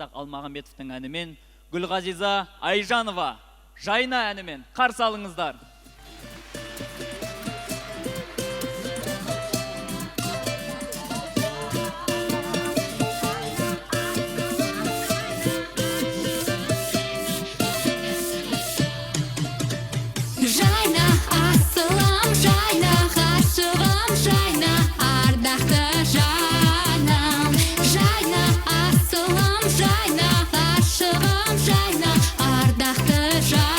Алмағамбетовтың әнімен Гүлғазиза Айжанова Жайна әнімен қарсы алыңыздар. Жайна, асылым, жайна, ғашығым, жайна, ардақты жаным. Жайна, асылым, жайна, ғашығым, жайна, ардақты жаным.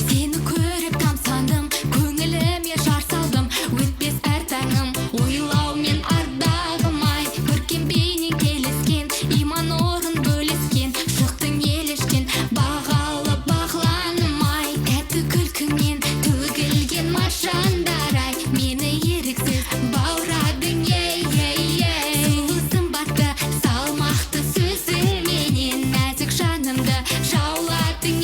Сені көріп тамсандым, көңіліме жар салдым, өтпес әр таңым, ойлаумен ардағым ай. Көркем бейнең келіскен, иман орын бөліскен, шықтың елішкен, бағалы бағланым ай. Тәтті күлкіңнен төгілген маржандар ай, мені еріксіз баурадың сұлу сымбатты, салмақты сөзіңменен нәзік жанымды жауладың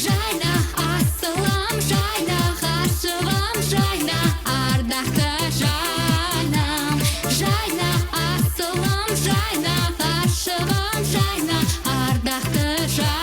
Жайна, асылым, жайна, ғашығым, жайна, ардақты жаным. Жайна, асылым, жайна, ғашығым, жайна, ардақты жаным.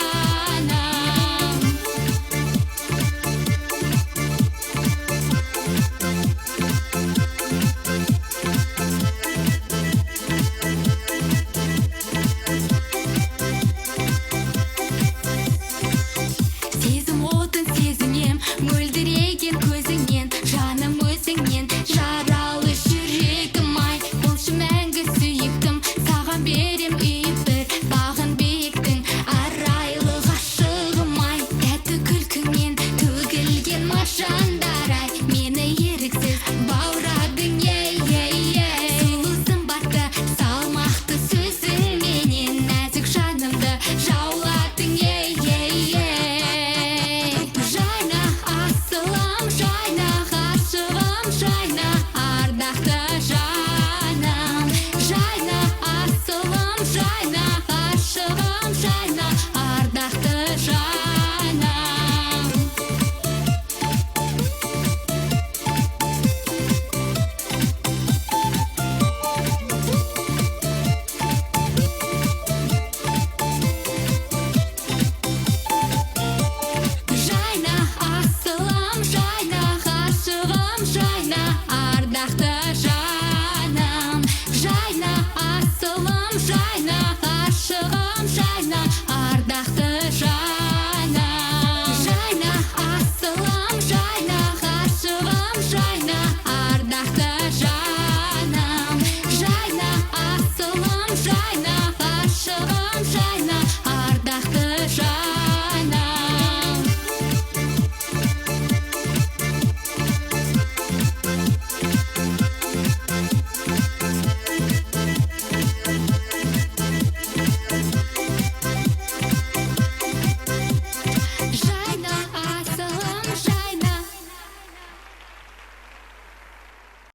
Сезім отын сезінем, мөлдіреген көзіңнен, жаным өзіңнен, жаралы жүрегім ай. Болшы мәңгі сүйіктім, саған берем үйіп бір бағын биіктің, арайлы ғашығым ай. Тәтті күлкіңнен төгілген маржандар ай, мені еріксіз баурадың сұлу сымбатты, салмақты сөзіңменен нәзік жанымды жауладың Жайна, асылым, жайна, ғашығым, жайна, ардақты жаным. Жайна, асылым, жайна, ғашығым, жайна, ардақты жаным. Жайна, асылым, жайна, ғашығым, жайна, ардақты жаным. Жайна, асылым, жайна, ғашығым, жайна, ардақты жаным.